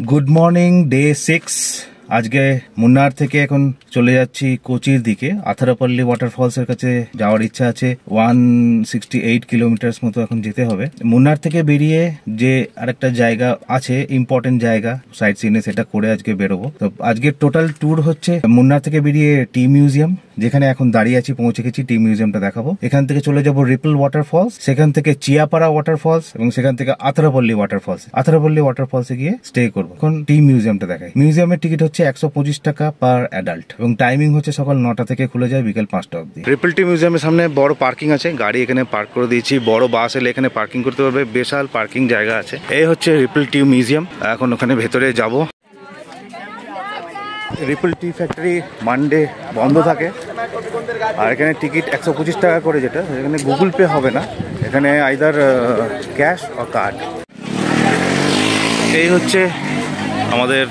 Good morning, day 6। আজকে মুন্নার থেকে এখন চলে যাচ্ছি কোচির দিকে। আথারাপল্লী ওয়াটারফলস এর কাছে যাওয়ার ইচ্ছা আছে। 168 কিলোমিটার মতো এখন যেতে হবে। মুন্নার থেকে বেরিয়ে যে আরেকটা জায়গা আছে, ইম্পর্টেন্ট জায়গা সাইট সিনে, সেটা করে আজকে বেরোবো। তো আজকে টোটাল ট্যুর হচ্ছে মুন্নার থেকে বেরিয়ে টি মিউজিয়াম, যেখানে এখন দাঁড়িয়ে আছি, পৌঁছে গেছি। টি মিউজিয়ামটা দেখাবো। এখান থেকে চলে যাব রিপল ওয়াটারফলস, সেখান থেকে চিয়াপাড়া ওয়াটারফলস এবং সেখান থেকে আথারাপল্লী ওয়াটারফলস। আথারাপল্লী ওয়াটারফলসে গিয়ে স্টে করবো। এখন টি মিউজিয়ামটা দেখাই। মিউজিয়ামের টিকিট হচ্ছে 125 টাকা পার অ্যাডাল্ট এবং টাইমিং হচ্ছে সকাল 9টা থেকে খুলে যায় বিকেল 5টা অবধি। রিপল টি মিউজিয়ামের সামনে বড় পার্কিং আছে, গাড়ি এখানে পার্ক করে দিয়েছি। বড় বাস এলে এখানে পার্কিং করতে পারবে, বিশাল পার্কিং জায়গা আছে। এই হচ্ছে রিপল টি মিউজিয়াম। এখন ওখানে ভেতরে যাব। রিপল টি ফ্যাক্টরি মানডে বন্ধ থাকে, আর এখানে টিকিট 125 টাকা করে, যেটা এখানে গুগল পে হবে না, এখানে আইদার ক্যাশ ও কার্ড। এই হচ্ছে আমাদের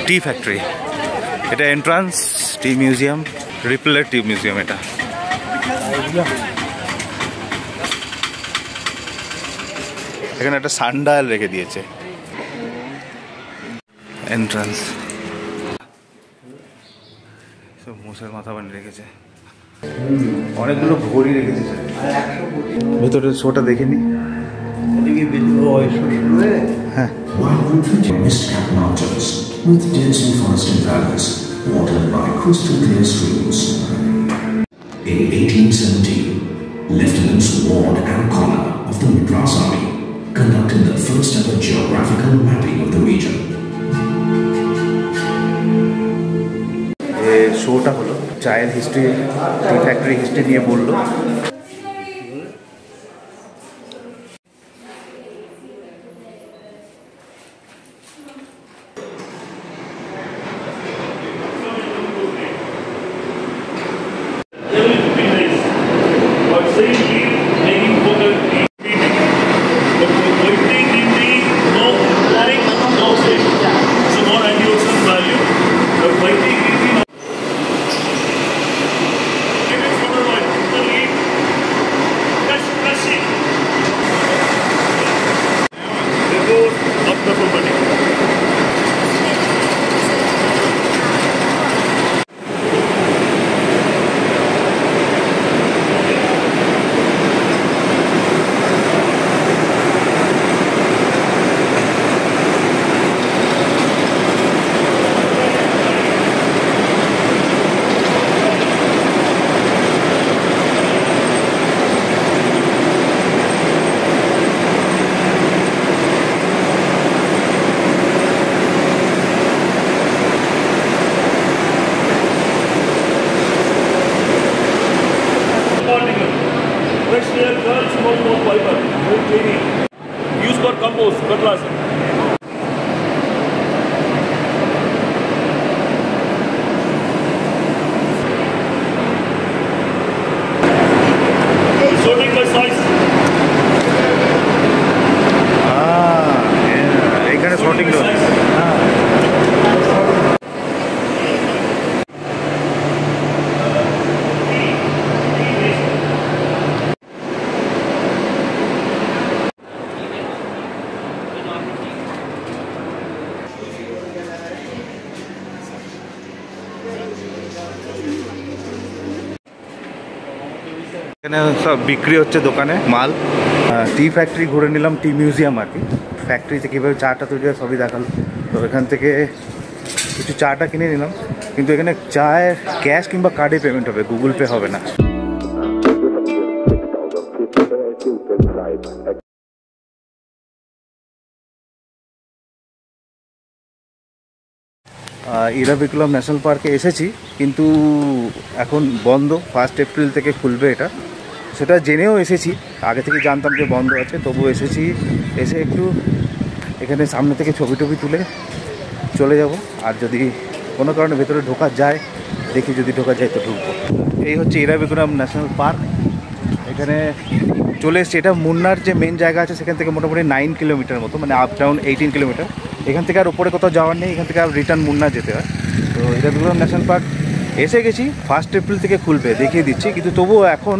টি ফ্যাক্টরি, এটা এন্ট্রান্স টি মিউজিয়াম, রিপলের টি মিউজিয়াম। এটা এখানে একটা সানডায়াল রেখে দিয়েছে। এন্ট্রান্স সব মোষের মাথা বানিয়ে রেখেছে, অনেকগুলো ঘড়ি রেখেছে। ভেতরের শোটা দেখে নি। হ্যাঁ, with dense forested valleys watered by crystal clear streams. In 1817, Lieutenants Ward and Connor of the Madras Army conducted the first ever geographical mapping of the region. এই শোটা হলো চায়ের হিস্ট্রি, টি ফ্যাক্টরি হিস্ট্রি নিয়ে বললো। Used for compost, fertilizer. Sorting by size. এখানে sorting by size. এখানে সব বিক্রি হচ্ছে দোকানে মাল। টি ফ্যাক্টরি ঘুরে নিলাম, টি মিউজিয়াম আর কি। ফ্যাক্টরিতে কীভাবে চাটা তৈরি হয় সবই দেখালো। তো এখান থেকে কিছু চাটা কিনে নিলাম, কিন্তু এখানে চায়ের ক্যাশ কিংবা কার্ডে পেমেন্ট হবে, গুগল পে হবে না। ইরাভিকুলাম ন্যাশনাল পার্কে এসেছি, কিন্তু এখন বন্ধ। 1 এপ্রিল থেকে খুলবে এটা, সেটা জেনেও এসেছি। আগে থেকে জানতাম যে বন্ধ আছে, তবু এসেছি। এসে একটু এখানে সামনে থেকে ছবি টবি তুলে চলে যাব। আর যদি কোনো কারণে ভেতরে ঢোকা যায়, দেখি যদি ঢোকা যায় তো ঢুকবো। এই হচ্ছে ইরাভিকুলাম ন্যাশনাল পার্ক। এখানে চলে এসেছি। এটা মুন্নার যে মেন জায়গা আছে সেখান থেকে মোটামুটি 9 কিলোমিটার মতো, মানে আপ ডাউন 18 কিলোমিটার। এখান থেকে আর উপরে কোথাও যাওয়ার নেই, এখান থেকে আর রিটার্ন মুন্না যেতে হয়। তো ইরাভিকুলাম ন্যাশনাল পার্ক এসে গেছি। 1 এপ্রিল থেকে খুলবে, দেখিয়ে দিচ্ছি। কিন্তু তবুও এখন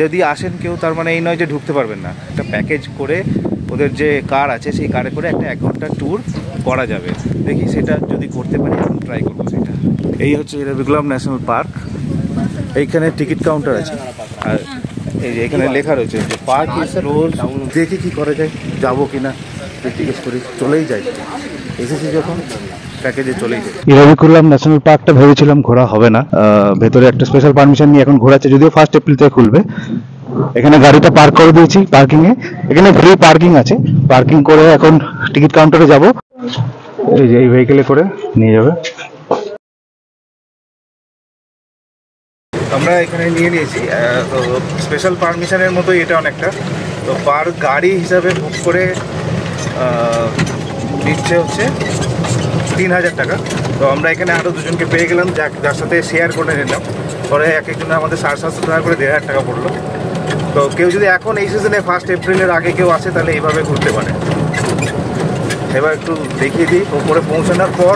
যদি আসেন কেউ, তার মানে এই নয় যে ঢুকতে পারবেন না। একটা প্যাকেজ করে ওদের যে কার আছে সেই কারে করে একটা 1 ঘন্টার ট্যুর করা যাবে। দেখি সেটা যদি করতে পারি এখন ট্রাই করবো সেটা। এই হচ্ছে ইরাভিকুলাম ন্যাশনাল পার্ক। এইখানে টিকিট কাউন্টার আছে আর এই যে এখানে লেখা রয়েছে যে পার্ক ইজ ক্লোজ। দেখি কি করা যায়, যাবো কিনা জিজ্ঞেস করি। চলেই যাই, এসেছি যখন প্যাকেজে চলেই যাই। ইরাভিকুলাম ন্যাশনাল পার্কটা ভেবেছিলাম ঘোরা হবে না, ভেতরে একটা স্পেশাল পারমিশন নিয়ে এখন ঘোরাচ্ছে, যদিও 1 এপ্রিল থেকে খুলবে। এখানে গাড়িটা পার্ক করে দিয়েছি পার্কিং এ, এখানে ফ্রি পার্কিং আছে। পার্কিং করে এখন টিকিট কাউন্টারে যাব। এই যে এই ভেহিকেলে করে নিয়ে যাবে। আমরা এখানে নিয়ে নিয়েছি, তো স্পেশাল পারমিশনের মতোই এটা অনেকটা। তো পার গাড়ি হিসাবে বুক করে নিচ্ছে হচ্ছে 3000 টাকা। তো আমরা এখানে আরও দুজনকে পেয়ে গেলাম, যার সাথে শেয়ার করে নিলাম। পরে এক একজনে আমাদের 750 টাকা করে 1500 টাকা পড়লো। তো কেউ যদি এখন এই সিজনে 1 এপ্রিলের আগে কেউ আসে তাহলে এইভাবে ঘুরতে পারে। এবার একটু দেখিয়ে দিই, ওপরে পৌঁছানোর পর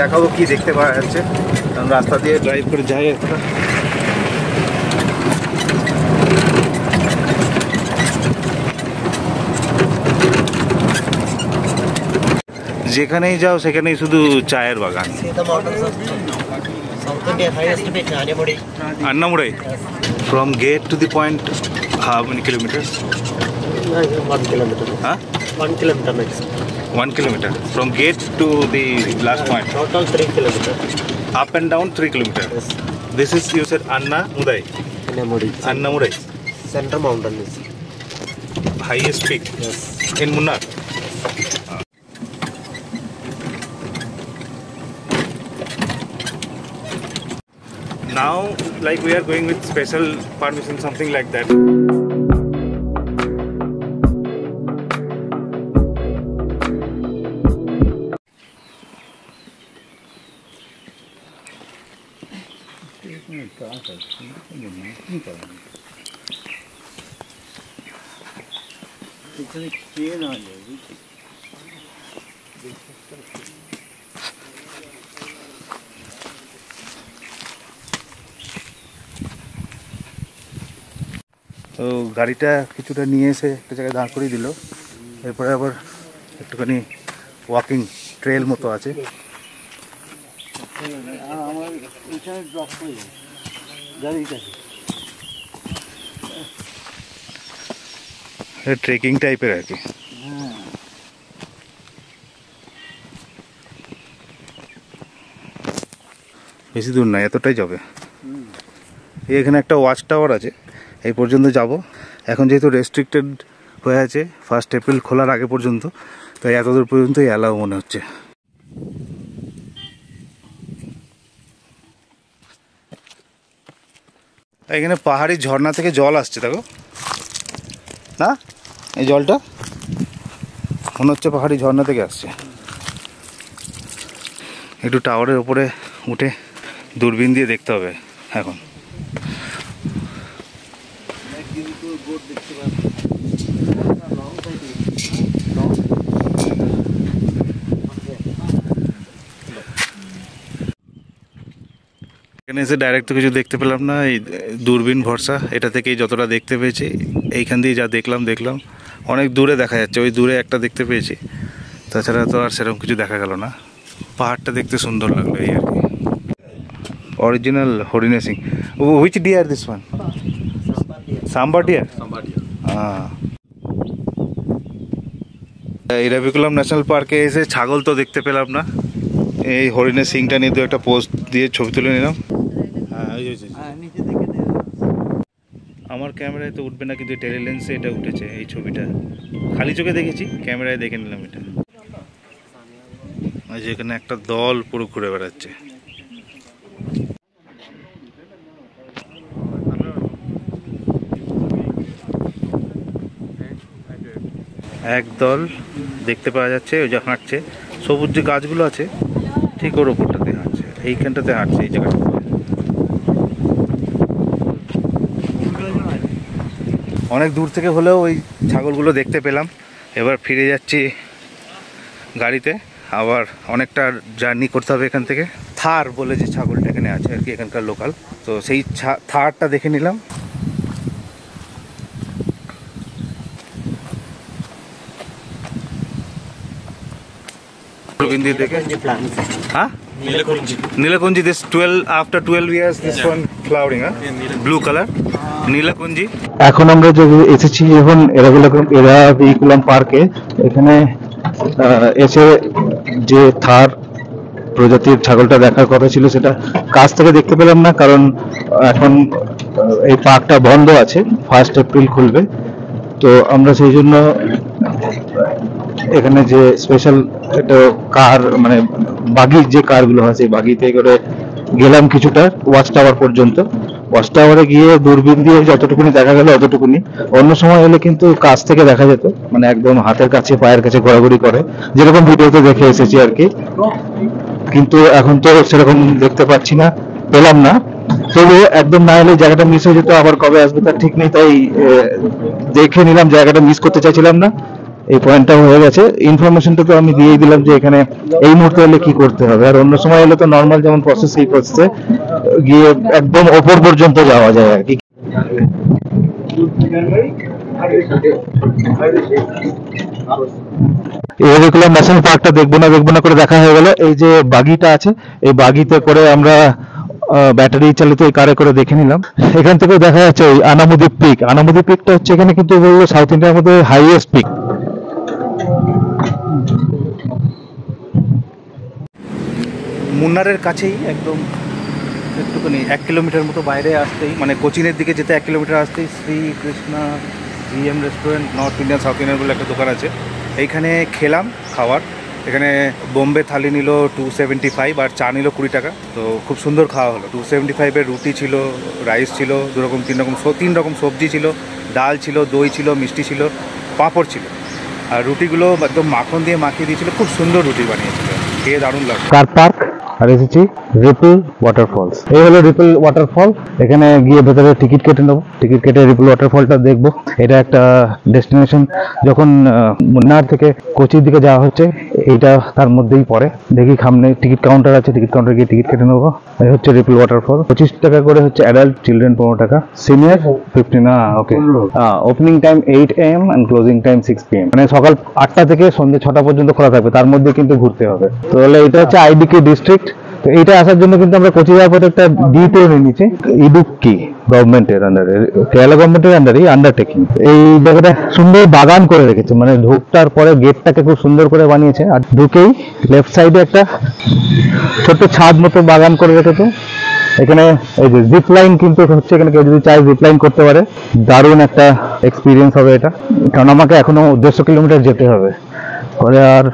দেখাবো কি দেখতে পাওয়া যাচ্ছে। রাস্তা দিয়ে ড্রাইভ করে যাই একটা। যেখানেই যাও সেখানেই শুধু চায়ের বাগান। Annamurai. From gate to the point, how many kilometers? 1 kilometer. Huh? 1 kilometer max. 1 kilometer. From gate to the last point. Total 3 kilometer. Up and down 3 kilometers. Yes. This is, you said, Annamurai. Annamurai. Annamurai. Center mountain is. Highest peak. Yes. In Munnar. Now, like we are going with special permission, something like that. তো গাড়িটা কিছুটা নিয়ে এসে একটা জায়গায় দাঁড় করিয়ে দিল। এরপরে আবার একটুখানি ওয়াকিং ট্রেল মতো আছে। ট্রেকিং টাইপের আর কি। বেশি দূর না, এতটাই যাবে। এখানে একটা ওয়াচ টাওয়ার আছে, এই পর্যন্ত যাব। এখন যেহেতু রেস্ট্রিক্টেড হয়ে আছে 1 এপ্রিল খোলার আগে পর্যন্ত, তাই এতদূর পর্যন্তই অ্যালাউ মনে হচ্ছে। এখানে পাহাড়ি ঝর্ণা থেকে জল আসছে, দেখো না, এই জলটা মনে হচ্ছে পাহাড়ি ঝর্ণা থেকে আসছে। একটু টাওয়ারের উপরে উঠে দূরবীন দিয়ে দেখতে হবে এখন। এখানে এসে ডাইরেক্ট তো কিছু দেখতে পেলাম না, এই দূরবীন ভরসা। এটা থেকেই যতটা দেখতে পেয়েছি, এইখান দিয়ে যা দেখলাম অনেক দূরে দেখা যাচ্ছে। ওই দূরে একটা দেখতে পেয়েছি, তাছাড়া তো আর সেরকম কিছু দেখা গেল না। পাহাড়টা দেখতে সুন্দর লাগলো এই আর কি। অরিজিনাল হরিণা সিং। Which deer this one? Sambar deer. Eravikulam national পার্কে এসে ছাগল তো দেখতে পেলাম না। এই হরিণের সিংটা নিয়ে দু একটা পোস্ট দিয়ে ছবি তুলে নিলাম। আমার ক্যামেরায় তো উঠবে না, কিন্তু টেলিলেন্সে এটা উঠেছে এই ছবিটা। খালি চোখে দেখেছি, ক্যামেরায় দেখে নিলাম এটা। যেখানে একটা দল পুরো ঘুরে বেড়াচ্ছে। এক দল দেখতে পাওয়া যাচ্ছে, ওই যে হাঁটছে, সবুজ যে গাছগুলো আছে ঠিক ওর ওপরটাতে হাঁটছে, এইখানটাতে হাঁটছে এই জায়গাটা। অনেক দূর থেকে হলেও ওই ছাগলগুলো দেখতে পেলাম। এবার ফিরে যাচ্ছি গাড়িতে, আবার অনেকটা জার্নি করতে হবে এখান থেকে। থার বলে যে ছাগলটা এখানে আছে আর কি, এখানকার লোকাল, তো সেই থারটা দেখে নিলাম। Gorbindi থেকে plants. huh Nilakunji this 12 after 12 years this one flowering blue color Nilakunji এখন আমরা যে এসেছি এখন এরাভিকুলাম পার্কে এখানে এসে যে থার প্রজাতির ছাগলটা দেখার কথা ছিল সেটা কাছ থেকে দেখতে পেলাম না, কারণ এখন এই পার্কটা বন্ধ আছে, 1 এপ্রিল খুলবে। তো আমরা সেই জন্য এখানে যে স্পেশাল একটা কার মানে বাগি যে কারগুলো হয় সেই বাগিতে করে গেলাম কিছুটা ওয়াচ টাওয়ার পর্যন্ত। ওয়াচ টাওয়ারে গিয়ে দূরবীন দিয়ে যতটুকুনি দেখা গেল অতটুকুনি, অন্য সময় এলে কিন্তু কাছ থেকে দেখা যেত, মানে একদম হাতের কাছে পায়ের কাছে ঘোরাঘুরি করে যেরকম ভিডিওতে দেখে এসেছি আর কি। কিন্তু এখন তো সেরকম দেখতে পাচ্ছি না, পেলাম না। তবুও একদম না এলে জায়গাটা মিস হয়ে যেত, আবার কবে আসবে তার ঠিক নেই, তাই দেখে নিলাম, জায়গাটা মিস করতে চাইছিলাম না। এই পয়েন্টটা হয়ে গেছে, ইনফরমেশনটা তো আমি দিয়েই দিলাম যে এখানে এই মুহূর্তে এলে কি করতে হবে, আর অন্য সময় এলে তো নর্মাল যেমন প্রসেস সেই প্রসেসে গিয়ে একদম ওপর পর্যন্ত যাওয়া যায় আর কি। এরাভিকুলাম ন্যাশনাল পার্কটা দেখবো না করে দেখা হয়ে গেল। এই যে বাগিটা আছে, এই বাগিতে করে আমরা ব্যাটারি চালিত এই কারে করে দেখে নিলাম। এখান থেকে দেখা যাচ্ছে ওই আনামুদি পিক। আনামুদি পিকটা হচ্ছে এখানে কিন্তু সাউথ ইন্ডিয়ার মধ্যে হাইয়েস্ট পিক। মুন্নারের কাছেই একদম একটুখানি 1 কিলোমিটার মতো বাইরে আসতেই, মানে কোচিনের দিকে যেতে 1 কিলোমিটার আসতেই Shri Krishna GM restaurant north Indian south Indian বলে একটা দোকান আছে। এইখানে খেলাম খাওয়ার, এখানে বোম্বে থালি নিল 275 আর চা নিল 20 টাকা। তো খুব সুন্দর খাওয়া হলো। 275-এর রুটি ছিল, রাইস ছিল, 3 রকম সবজি ছিল, ডাল ছিল, দই ছিল, মিষ্টি ছিল, পাঁপড় ছিল, আর রুটিগুলো একদম মাখন দিয়ে মাখিয়ে দিয়েছিল। খুব সুন্দর রুটি বানিয়েছিল, খেয়ে দারুণ লাগলো। কার পার্ক আর এসেছি রিপল ওয়াটারফলস। এই হলো রিপল ওয়াটারফল। এখানে গিয়ে ভেতরে টিকিট কেটে নেবো, টিকিট কেটে রিপল ওয়াটারফলটা দেখবো। এটা একটা ডেস্টিনেশন, যখন মুন্নার থেকে কোচির দিকে যাওয়া হচ্ছে এইটা তার মধ্যেই পড়ে। দেখি সামনে টিকিট কাউন্টার আছে, টিকিট কাউন্টার গিয়ে টিকিট কেটে নেবো। এই হচ্ছে রিপল ওয়াটারফল। 25 টাকা করে হচ্ছে অ্যাডাল্ট, চিলড্রেন 15 টাকা, senior 15। Okay, opening time 8 AM and closing time 6 PM। মানে সকাল 8টা থেকে সন্ধ্যে 6টা পর্যন্ত খোলা থাকবে, তার মধ্যে কিন্তু ঘুরতে হবে। তাহলে এটা হচ্ছে আইডিকে ডিস্ট্রিক্ট। তো এইটা আসার জন্য কিন্তু আমরা কোচি যাওয়ার পথে একটা ডিটোর নিয়ে নিচ্ছি। ইডুক্কি গভর্নমেন্টের আন্ডারে, কেরালা গভর্নমেন্টের আন্ডারে আন্ডারটেকিং। এই জায়গাটা সুন্দর বাগান করে রেখেছে, মানে ঢুকটার পরে গেটটাকে খুব সুন্দর করে বানিয়েছে, আর ঢুকেই লেফট সাইডে একটা ছোট্ট ছাদ মতো বাগান করে রেখেছে। এখানে এই যে জিপ লাইন কিন্তু হচ্ছে, এখানে কেউ যদি চায় জিপ লাইন করতে পারে, দারুণ একটা এক্সপিরিয়েন্স হবে এটা। কারণ আমাকে এখনো 150 কিলোমিটার যেতে হবে, পরে আর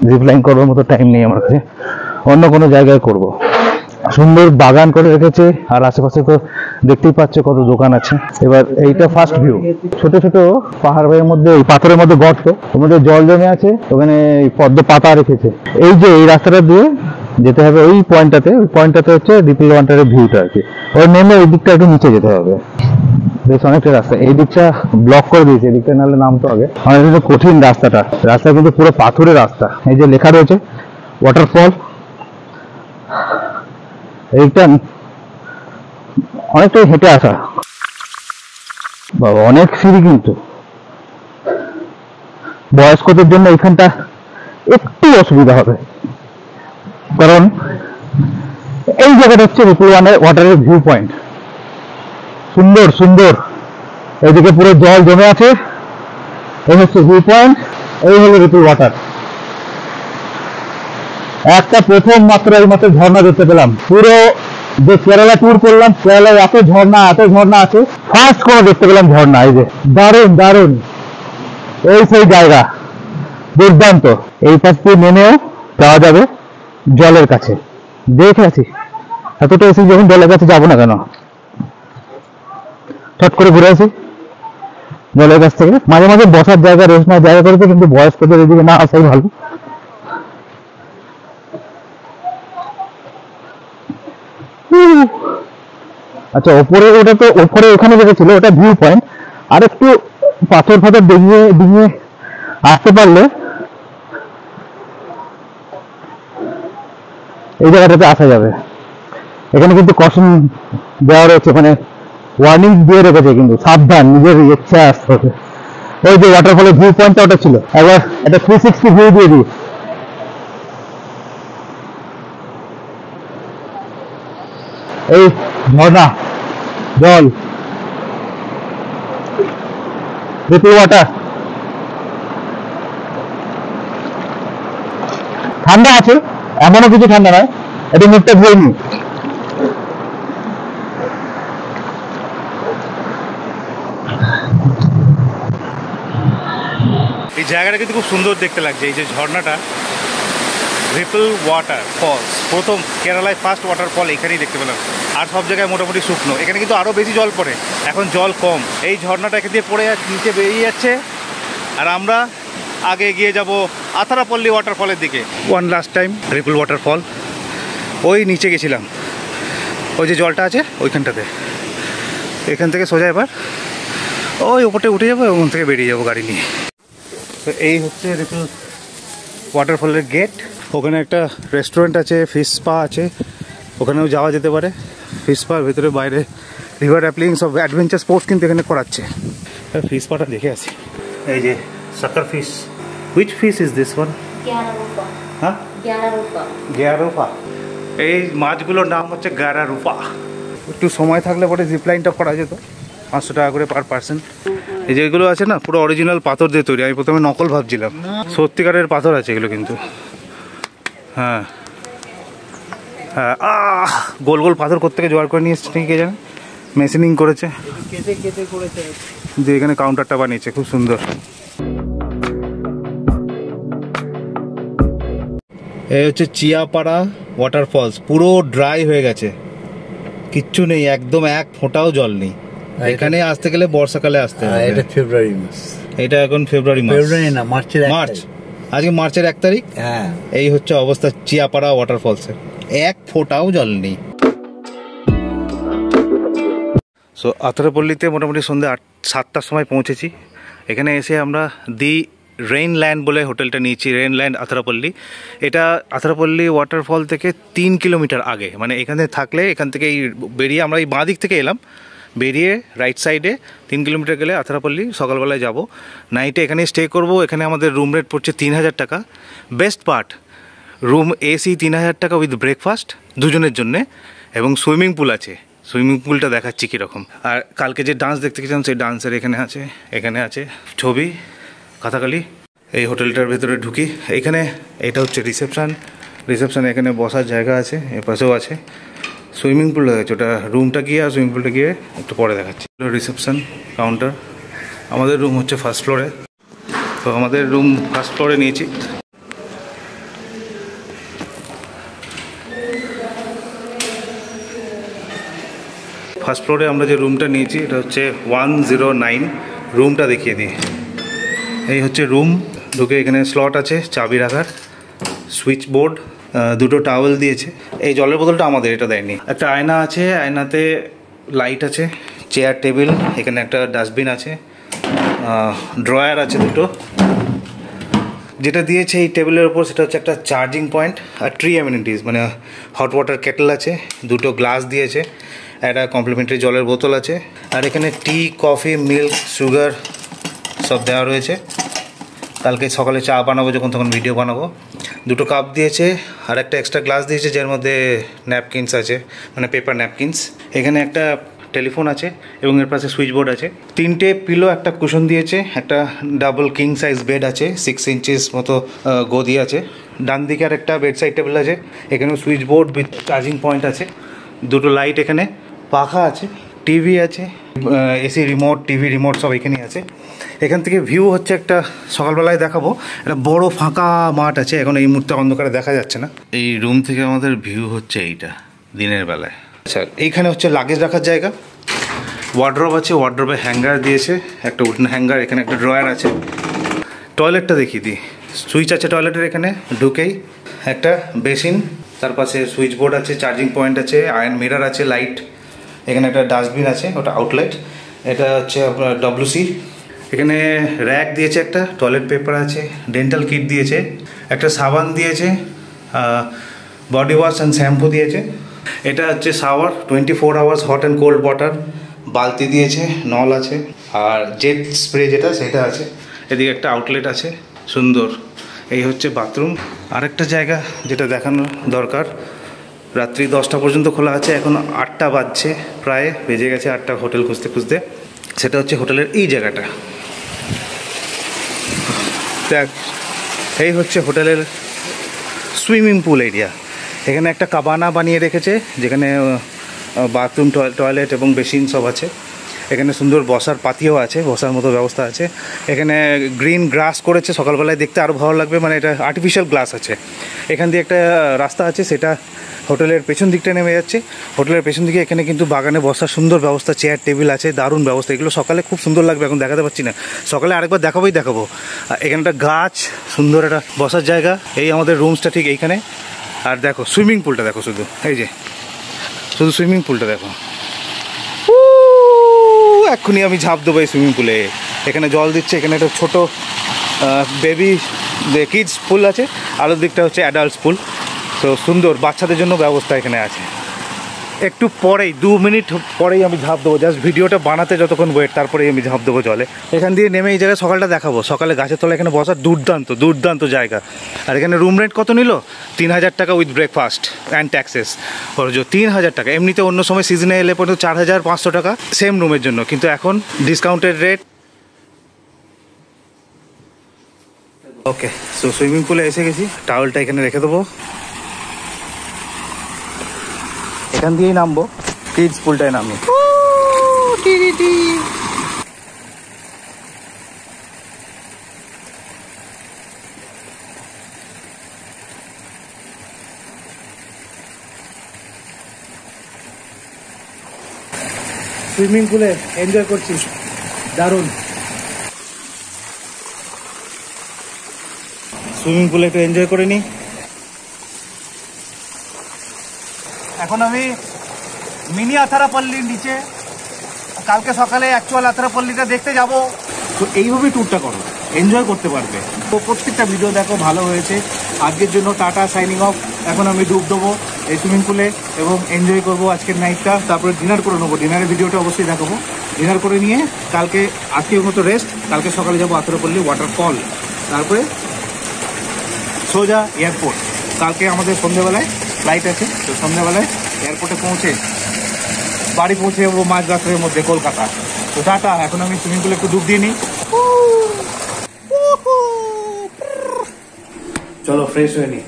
জিপ লাইন করার মতো টাইম নেই আমার কাছে, অন্য কোনো জায়গায় করব। সুন্দর বাগান করে রেখেছে, আর আশেপাশে তো দেখতেই পাচ্ছ কত দোকান আছে। এবার এইটা ফার্স্ট ভিউ, ছোট ছোট পাহাড়ের মধ্যে, পাথরের মধ্যে গর্ত, ওর মধ্যে জল জমে আছে, ওখানে পদ্ম পাতা রেখেছে। এই যে এই রাস্তাটা দিয়ে যেতে হবে ওই পয়েন্টটাতে, ওই পয়েন্টটাতে হচ্ছে রিপল ওয়াটারের ভিউটা আর কি। ওই নেমে এই দিকটা একটু নিচে যেতে হবে, বেশ অনেকটা রাস্তা। এই দিকটা ব্লক করে দিয়েছে, এদিকটা নাহলে নামতে হবে। অনেক কঠিন রাস্তাটা, রাস্তা কিন্তু পুরো পাথরের রাস্তা। এই যে লেখা রয়েছে ওয়াটারফল, এইটা অনেকটাই হেঁটে আসা, বাবা অনেক সিঁড়ি। কিন্তু বয়স্কদের জন্য এখানটা একটু অসুবিধা হবে, কারণ এই জায়গাটা হচ্ছে রিপল ওয়াটারের ভিউ পয়েন্ট। সুন্দর সুন্দর, এইদিকে পুরো জল জমে আছে, এই হচ্ছে ভিউ পয়েন্ট, এই হলো রিপল ওয়াটার। একটা প্রথম মাত্র এই মাত্র ঝর্ণা দেখতে পেলাম। পুরো যে কেরালা ট্যুর করলাম, কেরালায় এত ঝর্ণা আছে, ফার্স্ট করে দেখতে পেলাম ঝর্ণা। এই যে দারুণ দারুণ, এই সেই জায়গা দুর্দান্ত। এই পাশ দিয়ে নেমেও যাওয়া যাবে জলের কাছে। দেখে আছি এতটা এসে, যখন জলের কাছে যাবো না কেন, ছট করে ঘুরে আসি জলের কাছ থেকে। মাঝে মাঝে বসার জায়গা, রেস্ট নেওয়ার জায়গা করেছে, কিন্তু বয়স্কদের এদিকে না আসাই ভালো। আচ্ছা, ওপরে ওটা তো ওপরে ওখানে যেটা ছিল ওটা ভিউ পয়েন্ট, আর একটু পাথর ফাথর ডিঙিয়ে আসতে পারলে এই জায়গাটাতে আসা যাবে। এখানে কিন্তু কশন দেওয়া রয়েছে, মানে ওয়ার্নিং দিয়ে রেখেছে, কিন্তু সাবধান, নিজের ইচ্ছা আসতে হবে। ওই যে ওয়াটারফলের ভিউ পয়েন্টটা ওটা ছিল। একবার একটা 360 ভিউ দিয়ে দিই। এই ঝর্ণা জল রিপল ওয়াটার ঠান্ডা আছে, এমনও কিছু ঠান্ডা নয়, এটা মুখটা ধুয়ে নি। এই জায়গাটা কিন্তু খুব সুন্দর দেখতে লাগছে। এই যে ঝর্ণাটা রিপল ওয়াটার ফলস, প্রথম কেরালায় ফার্স্ট ওয়াটারফল এখানেই দেখতে পেলাম। আর সব জায়গায় মোটামুটি শুকনো, এখানে কিন্তু আরও বেশি জল পড়ে, এখন জল কম। এই ঝর্ণাটা এখান দিয়ে পড়ে নিচে বেরিয়ে যাচ্ছে, আর আমরা আগে এগিয়ে যাব আথারাপল্লী ওয়াটারফলের দিকে। One last time ripple waterfall, ওই নিচে গেছিলাম, ওই যে জলটা আছে ওইখানটাতে। এখান থেকে সোজা এবার ওই ওপরটা উঠে যাবো, ওখান থেকে বেরিয়ে যাবো গাড়ি নিয়ে। তো এই হচ্ছে রিপল ওয়াটারফলের গেট। ওখানে একটা রেস্টুরেন্ট আছে, ফিশ স্পা আছে, ওখানেও যাওয়া যেতে পারে। ফিশ স্পার ভেতরে বাইরে রিভার র্যাপলিং সব অ্যাডভেঞ্চার স্পোর্টস কিন্তু এখানে করাচ্ছে। ফিশ স্পাটা দেখে আসি। এই যে সাকার fish, which fish is this one? হ্যাঁ, গ্যারারুফা। এই মাছগুলোর নাম হচ্ছে গ্যারারুফা। একটু সময় থাকলে পরে জিপলাইনটা করা যেত, 500 টাকা করে পার পার্সন। এই যে এগুলো আছে না, পুরো অরিজিনাল পাথর দিয়ে তৈরি। আমি প্রথমে নকল ভাবছিলাম, সত্যিকারের পাথর আছে এগুলো কিন্তু। হ্যাঁ হ্যাঁ, গোল গোল পাথর কোত্থেকে জোগাড় করে নিয়ে এসছে কে জানে, মেশিনিং করেছে, দিয়ে এখানে কাউন্টারটা বানিয়েছে, খুব সুন্দর। এই হচ্ছে চিয়াপাড়া ওয়াটারফলস, পুরো ড্রাই হয়ে গেছে, কিচ্ছু নেই, একদম এক ফোঁটাও জল নেই। এখানে আসতে গেলে বর্ষাকালে আসতে হবে। এটা ফেব্রুয়ারি মাস, এটা এখন ফেব্রুয়ারি মাস, ফেব্রুয়ারি না মার্চের মার্চ, আজকে মার্চের 1 তারিখ। হ্যাঁ, এই হচ্ছে অবস্থা চিয়াপাড়া ওয়াটারফলসের, এক ফোঁটাও জল নেই। সো আথারাপল্লিতে মোটামুটি সন্ধ্যে 7টার সময় পৌঁছেছি। এখানে এসে আমরা দি রেইনল্যান্ড বলে হোটেলটা নিয়েছি, রেইনল্যান্ড আথারাপল্লি। এটা আথারাপল্লি ওয়াটারফল থেকে 3 কিলোমিটার আগে, মানে এখানে থাকলে এখান থেকে বেরিয়ে আমরা এই বাঁ দিক থেকে এলাম, বেরিয়ে রাইট সাইডে 3 কিলোমিটার গেলে আথারাপল্লি। সকালবেলায় যাব, নাইটে এখানে স্টে করব। এখানে আমাদের রুম রেট পড়ছে 3000 টাকা। বেস্ট পার্ট, রুম এসি 3000 টাকা উইথ ব্রেকফাস্ট দুজনের জন্যে, এবং সুইমিং পুল আছে। সুইমিং পুলটা দেখাচ্ছি কীরকম। আর কালকে যে ডান্স দেখতে গেছিলাম সেই ডান্সের এখানে আছে ছবি, কথাকালি। এই হোটেলটার ভেতরে ঢুকি, এখানে এটা হচ্ছে রিসেপশান, এখানে বসার জায়গা আছে, এ পাশেও আছে। সুইমিং পুল দেখাচ্ছে, ওটা রুমটা গিয়ে আর সুইমিং পুলটা গিয়ে একটু পরে দেখাচ্ছি। রিসেপশান কাউন্টার, আমাদের রুম হচ্ছে ফার্স্ট ফ্লোরে, তো আমাদের রুম ফার্স্ট ফ্লোরে নিয়েছি। ফার্স্ট ফ্লোরে আমরা যে রুমটা নিয়েছি এটা হচ্ছে 109। রুমটা দেখিয়ে দিই, এই হচ্ছে রুম। ঢুকে এখানে স্লট আছে চাবি রাখার, সুইচ বোর্ড, দুটো টাওয়েল দিয়েছে। এই জলের বোতলটা আমাদের, এটা দেয়নি। একটা আয়না আছে, আয়নাতে লাইট আছে, চেয়ার টেবিল, এখানে একটা ডাস্টবিন আছে, ড্রয়ার আছে দুটো। যেটা দিয়েছে এই টেবিলের ওপর সেটা হচ্ছে একটা চার্জিং পয়েন্ট আর ট্রি অ্যামিনিটিস, মানে হট ওয়াটার কেটল আছে, দুটো গ্লাস দিয়েছে, একটা কমপ্লিমেন্টারি জলের বোতল আছে, আর এখানে টি, কফি, মিল্ক, সুগার সব দেওয়া রয়েছে। কালকে সকালে চা বানাবো যখন, তখন ভিডিও বানাবো। দুটো কাপ দিয়েছে, আর একটা এক্সট্রা গ্লাস দিয়েছে যার মধ্যে ন্যাপকিনস আছে, মানে পেপার ন্যাপকিনস। এখানে একটা টেলিফোন আছে এবং এর পাশে সুইচ বোর্ড আছে। 3টে পিলো, একটা কুশন দিয়েছে, একটা ডাবল কিং সাইজ বেড আছে, 6 ইঞ্চিস মতো গদি আছে। ডান দিকে আর একটা বেড সাইড টেবিল আছে, এখানেও switch board with charging point আছে, দুটো লাইট, এখানে পাখা আছে, টিভি আছে, এসি রিমোট, টিভি রিমোট সব এখানেই আছে। এখান থেকে ভিউ হচ্ছে একটা, সকালবেলায় দেখাবো, একটা বড় ফাঁকা মাঠ আছে, এখন এই মুহূর্তে অন্ধকারে দেখা যাচ্ছে না। এই রুম থেকে আমাদের ভিউ হচ্ছে এইটা দিনের বেলায়। আচ্ছা, এইখানে হচ্ছে লাগেজ রাখার জায়গা, ওয়ার্ড্রোব আছে, ওয়ার্ড্রোবে হ্যাঙ্গার দিয়েছে, একটা উডেন হ্যাঙ্গার, এখানে একটা ড্রয়ার আছে। টয়লেটটা দেখিয়ে দিই, সুইচ আছে টয়লেটের, এখানে ঢুকেই একটা বেসিন, তার পাশে সুইচ বোর্ড আছে, চার্জিং পয়েন্ট আছে, আয়রন মিরর আছে, লাইট, এখানে একটা ডাস্টবিন আছে, ওটা আউটলেট। এটা হচ্ছে আপনার WC। এখানে র্যাক দিয়েছে, একটা টয়লেট পেপার আছে, ডেন্টাল কিট দিয়েছে, একটা সাবান দিয়েছে, বডি ওয়াশ অ্যান্ড শ্যাম্পু দিয়েছে। এটা হচ্ছে shower, 24 hours hot and cold water, বালতি দিয়েছে, নল আছে, আর জেট স্প্রে যেটা সেটা আছে। এদিকে একটা আউটলেট আছে, সুন্দর। এই হচ্ছে বাথরুম। আরেকটা জায়গা যেটা দেখানো দরকার, রাত্রি 10টা পর্যন্ত খোলা আছে। এখন 8টা বাজছে, প্রায় বেজে গেছে 8টা হোটেল খুঁজতে খুঁজতে। সেটা হচ্ছে হোটেলের এই জায়গাটা। দেখ, এই হচ্ছে হোটেলের সুইমিং পুল এরিয়া। এখানে একটা কাবানা বানিয়ে রেখেছে, যেখানে বাথরুম, টয়লেট এবং বেসিন সব আছে। এখানে সুন্দর বসার পাতিও আছে, বসার মতো ব্যবস্থা আছে। এখানে গ্রিন গ্রাস করেছে, সকালবেলায় দেখতে আরও ভালো লাগবে, মানে এটা আর্টিফিশিয়াল গ্লাস আছে। এখান দিয়ে একটা রাস্তা আছে, সেটা হোটেলের পেছন দিকটা নেমে যাচ্ছে। হোটেলের পেছন দিকে এখানে কিন্তু বাগানে বসার সুন্দর ব্যবস্থা, চেয়ার টেবিল আছে, দারুণ ব্যবস্থা। এগুলো সকালে খুব সুন্দর লাগবে, এখন দেখাতে পারছি না, সকালে আরেকবার দেখাবো। এখানে একটা গাছ, সুন্দর একটা বসার জায়গা। এই আমাদের রুমসটা ঠিক এইখানে। আর দেখো সুইমিং পুলটা দেখো, শুধু এই যে শুধু সুইমিং পুলটা দেখো। এক্ষুনি আমি ঝাঁপ দেবো এই সুইমিং পুলে। এখানে জল দিচ্ছে। এখানে একটা ছোটো বেবি কিডস পুল আছে, আলোর দিকটা হচ্ছে অ্যাডাল্টস পুল। তো সুন্দর বাচ্চাদের জন্য ব্যবস্থা এখানে আছে। একটু পরেই 2 মিনিট পরেই আমি ঝাঁপ দেবো, জাস্ট ভিডিওটা বানাতে যতক্ষণ ওয়েট, তারপরেই আমি ঝাঁপ দেবো জলে। এখান দিয়ে নেমে এই জায়গায় সকালটা দেখাবো। সকালে গাছের তলায় এখানে বসার দুর্দান্ত জায়গা। আর এখানে রুম রেন্ট কত নিল? 3000 টাকা উইথ ব্রেকফাস্ট অ্যান্ড ট্যাক্সেস। খরচ 3000 টাকা। এমনিতে অন্য সময় সিজনে এলে পর্যন্ত 4500 টাকা সেম রুমের জন্য, কিন্তু এখন ডিসকাউন্টেড রেট। ওকে, সো সুইমিং পুলে এসে গেছি। টাওয়েলটা এখানে রেখে দেবো, এখান দিয়েই নামবো, কিডস পুলটায় নামি। সুইমিং পুলে এনজয় করছি, দারুণ। সুইমিং পুলে একটু এনজয় করে নিই। এখন আমি মিনি আথারাপল্লির নিচে, কালকে সকালে অ্যাকচুয়াল আথারাপল্লিটা দেখতে যাব। তো এইভাবেই ট্যুরটা করো, এনজয় করতে পারবে। তো প্রত্যেকটা ভিডিও দেখো, ভালো হয়েছে। আজকের জন্য টাটা, সাইনিং অফ। এখন আমি ডুব দেবো এই সুইমিং পুলে এবং এনজয় করবো আজকের নাইটটা। তারপরে ডিনার করে নেবো। ডিনারের ভিডিওটা অবশ্যই দেখাবো। ডিনার করে নিয়ে কালকে, আজকের মতো রেস্ট, কালকে সকালে যাবো আথারাপল্লি ওয়াটারফল, তারপরে সোজা এয়ারপোর্ট। কালকে আমাদের সন্ধ্যেবেলায় ফ্লাইট আছে, তো সন্ধ্যেবেলায় এয়ারপোর্টে পৌঁছে বাড়ি পৌঁছে যাবো 5-10 মধ্যে কলকাতা। তো টাটা। এখন আমি সুইমিং পুলে একটু ডুব দিয়ে নিই। চলো ফ্রেশ হয়ে নিই,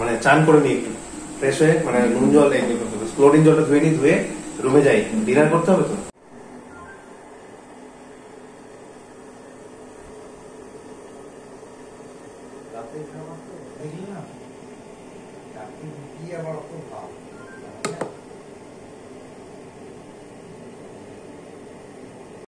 মানে চান করে নিই, একটু ফ্রেশ হয়ে, মানে নুন জল ক্লোরিন জলটা ধুয়ে নিই, ধুয়ে রুমে যাই। ডিনার করতে হবে তো। রাতে খাওয়া তো দেখি না, রাতে কি আবার অত ভাব।